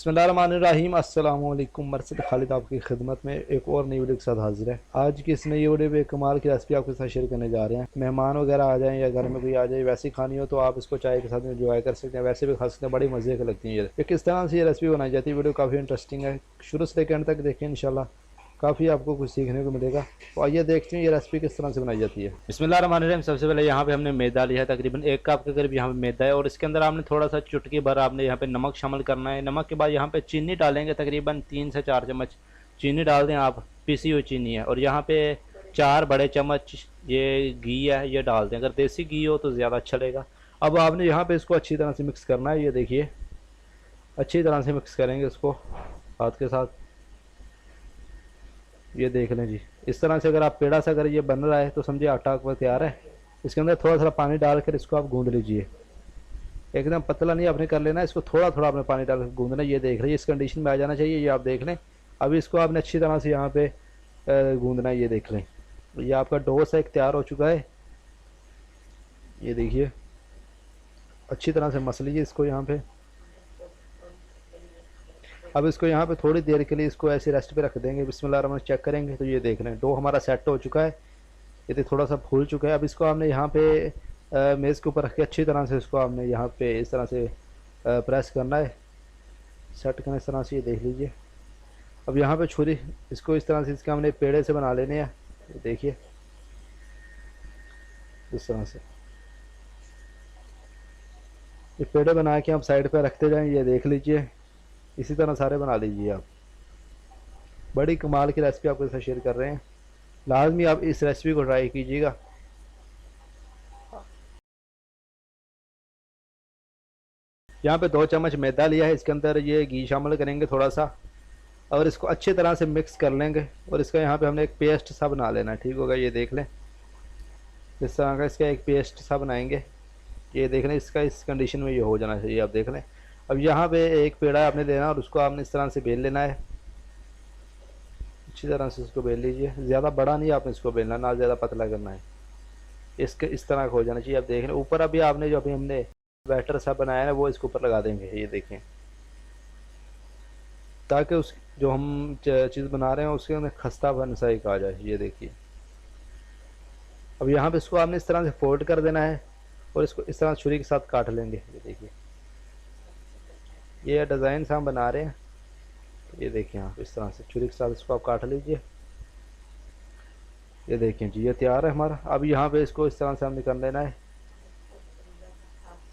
बिस्मिल्लाहिर्रहमानिर्रहीम अस्सलाम वालेकुम। मरसद खालिद आपकी खिदमत में एक और नई वीडियो के साथ हाजिर है। आज की इस नई वीडियो में कमाल की रेसिपी आपके साथ शेयर करने जा रहे हैं। मेहमान वगैरह आ जाएं या घर में कोई आ जाए, वैसी खानी हो तो आप इसको चाय के साथ एंजॉय कर सकते हैं, वैसे भी खा सकते हैं। बड़ी मज़े की लगती है ये किस तरह से ये रेसिपी बनाई जाती है। वीडियो काफ़ी इंटरेस्टिंग है, शुरू से लेकर एंड तक देखें, इंशाल्लाह काफ़ी आपको कुछ सीखने को मिलेगा। तो आइए देखते हैं ये रेसिपी किस तरह से बनाई जाती है। बिस्मिल्लाहिर्रहमानिर्रहीम। सबसे पहले यहाँ पे हमने मैदा लिया है, तकरीबन 1 कप के करीब यहाँ पे मैदा है, और इसके अंदर आपने थोड़ा सा चुटकी भर आपने यहाँ पे नमक शामिल करना है। नमक के बाद यहाँ पे चीनी डालेंगे, तकरीबन 3 से 4 चम्मच चीनी डाल दें आप, पिसी हुई चीनी है। और यहाँ पे 4 बड़े चम्मच ये घी है, ये डाल दें। अगर देसी घी हो तो ज़्यादा अच्छा लगेगा। अब आपने यहाँ पे इसको अच्छी तरह से मिक्स करना है। ये देखिए अच्छी तरह से मिक्स करेंगे इसको हाथ के साथ। ये देख लें जी, इस तरह से अगर आप पेड़ा से अगर ये बन रहा है तो समझिए आटा आपका तैयार है। इसके अंदर थोड़ा थोड़ा पानी डालकर इसको आप गूंद लीजिए। एकदम पतला नहीं आपने कर लेना, इसको थोड़ा थोड़ा आपने पानी डालकर गूंदना। ये देख लीजिए इस कंडीशन में आ जाना चाहिए, ये आप देख लें। अभी इसको आपने अच्छी तरह से यहाँ पे गूंदना है। ये देख लें, ये आपका डो सा एक तैयार हो चुका है। ये देखिए अच्छी तरह से मस लीजिए इसको यहाँ पे। अब इसको यहाँ पे थोड़ी देर के लिए इसको ऐसे रेस्ट पे रख देंगे। बिस्मिल्लाह चेक करेंगे तो ये देख लें डो हमारा सेट हो चुका है, ये तो थोड़ा सा फूल चुका है। अब इसको आपने यहाँ पे मेज़ के ऊपर रख के अच्छी तरह से इसको आपने यहाँ पे इस तरह से प्रेस करना है, सेट करना इस तरह से। ये देख लीजिए। अब यहाँ पे छुरी इसको इस तरह से इसके हमने पेड़े से बना लेने हैं। ये देखिए इस तरह से ये पेड़े बना के आप साइड पे रखते जाएं। ये देख लीजिए इसी तरह सारे बना लीजिए आप। बड़ी कमाल की रेसिपी आपके साथ शेयर कर रहे हैं, लाजमी आप इस रेसिपी को ट्राई कीजिएगा। यहाँ पे 2 चम्मच मैदा लिया है, इसके अंदर ये घी शामिल करेंगे थोड़ा सा, और इसको अच्छी तरह से मिक्स कर लेंगे। और इसका यहाँ पे हमने एक पेस्ट सा बना लेना है, ठीक होगा। ये देख लें इस तरह का इसका एक पेस्ट सा बनाएंगे। ये देख लें इसका इस कंडीशन में ये हो जाना चाहिए, आप देख लें। अब यहाँ पे एक पेड़ा आपने लेना और उसको आपने इस तरह से बेल लेना है। अच्छी तरह से इसको बेल लीजिए, ज़्यादा बड़ा नहीं आपने इसको बेलना, ना ज़्यादा पतला करना है। इसके इस तरह का हो जाना चाहिए, आप देख लें। ऊपर अभी आपने जो अभी हमने बैटर सा बनाया है वो इसके ऊपर लगा देंगे। ये देखें, ताकि उस जो हम चीज़ बना रहे हैं उसके अंदर खस्तापन सा एक आ जाए। ये देखिए अब यहाँ पे इसको आपने इस तरह से फोल्ड कर देना है और इसको इस तरह छुरी के साथ काट लेंगे। ये देखिए ये डिज़ाइन सा हम बना रहे हैं। ये देखिए आप इस तरह से छुरी के साथ इसको आप काट लीजिए। ये देखें जी ये तैयार है हमारा। अब यहाँ पे इसको इस तरह से हमने कर लेना है।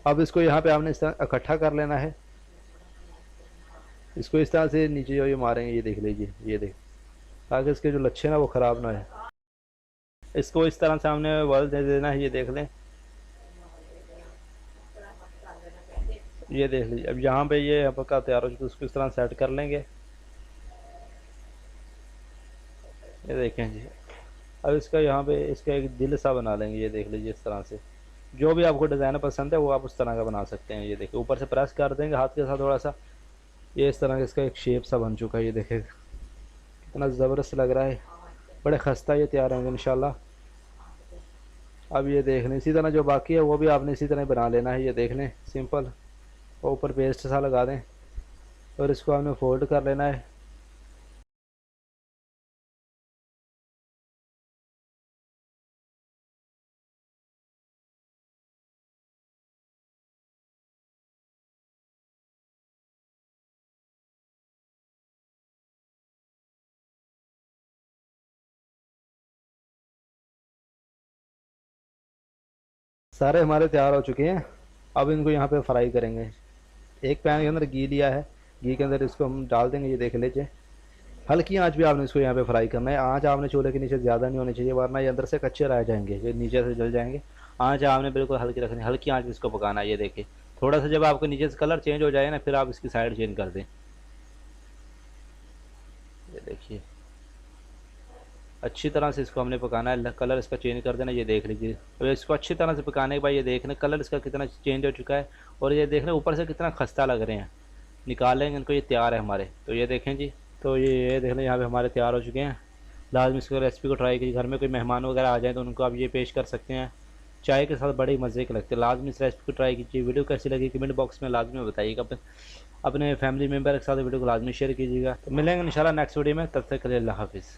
अब इसको यहाँ पे आपने इस तरह इकट्ठा कर लेना है। इसको इस तरह से नीचे जो ये मारेंगे, ये देख लीजिए, ये देख, ताकि इसके जो लच्छे ना वो ख़राब ना है। इसको इस तरह से हमने वल दे देना है। ये देख लें, ये देख लीजिए। अब यहाँ पे ये आपका तैयार हो चुका है, उसको इस तरह सेट कर लेंगे। ये देखें जी। अब इसका यहाँ पे इसका एक दिल सा बना लेंगे। ये देख लीजिए इस तरह से, जो भी आपको डिज़ाइन पसंद है वो आप उस तरह का बना सकते हैं। ये देखिए ऊपर से प्रेस कर देंगे हाथ के साथ थोड़ा सा, ये इस तरह का इसका एक शेप सा बन चुका है। ये देखें कितना ज़बरदस्त लग रहा है, बड़े खस्ता ये तैयार होंगे इंशाल्लाह। अब ये देख लें इसी तरह जो बाकी है वो भी आपने इसी तरह बना लेना है। ये देख लें सिंपल, और ऊपर पेस्ट सा लगा दें और इसको आपने फोल्ड कर लेना है। सारे हमारे तैयार हो चुके हैं। अब इनको यहाँ पे फ्राई करेंगे। एक पैन के अंदर घी लिया है, घी के अंदर इसको हम डाल देंगे। ये देख लीजिए हल्की आंच भी आपने इसको यहाँ पे फ्राई करना है। आंच आपने चूल्हे के नीचे ज़्यादा नहीं होनी चाहिए, वरना ये अंदर से कच्चे रह जाएंगे, ये नीचे से जल जाएंगे। आंच आपने बिल्कुल हल्की रखनी, हल्की आंच में इसको पकाना है। ये देखिए थोड़ा सा जब आपको नीचे से कलर चेंज हो जाए ना, फिर आप इसकी साइड चेंज कर दें। ये देखिए अच्छी तरह से इसको हमने पकाना है, कलर इसका चेंज कर देना। ये देख लीजिए अब इसको अच्छी तरह से पकाने के बाद ये देख लें कलर इसका कितना चेंज हो चुका है, और ये देख लें ऊपर से कितना खस्ता लग रहे हैं। निकाल लेंगे इनको, ये तैयार है हमारे। तो ये देखें जी, तो ये देख लें यहाँ पे हमारे तैयार हो चुके हैं। लाजमी इसको रेसिपी को ट्राई कीजिए, घर में कोई मेहमान वगैरह आ जाए तो उनको आप ये पेश कर सकते हैं। चाय के साथ बड़े मज़े के लगते हैं। लाजमी इस रेसिपी को ट्राई कीजिए। वीडियो कैसी लगी कमेंट बॉक्स में लाजमी बताइएगा। अपने फैमिली मेम्बर के साथ वीडियो को लाजमी शेयर कीजिएगा। तो मिलेंगे इंशाल्लाह नेक्स्ट वीडियो में, तब तक के लिए अल्लाह हाफिज़।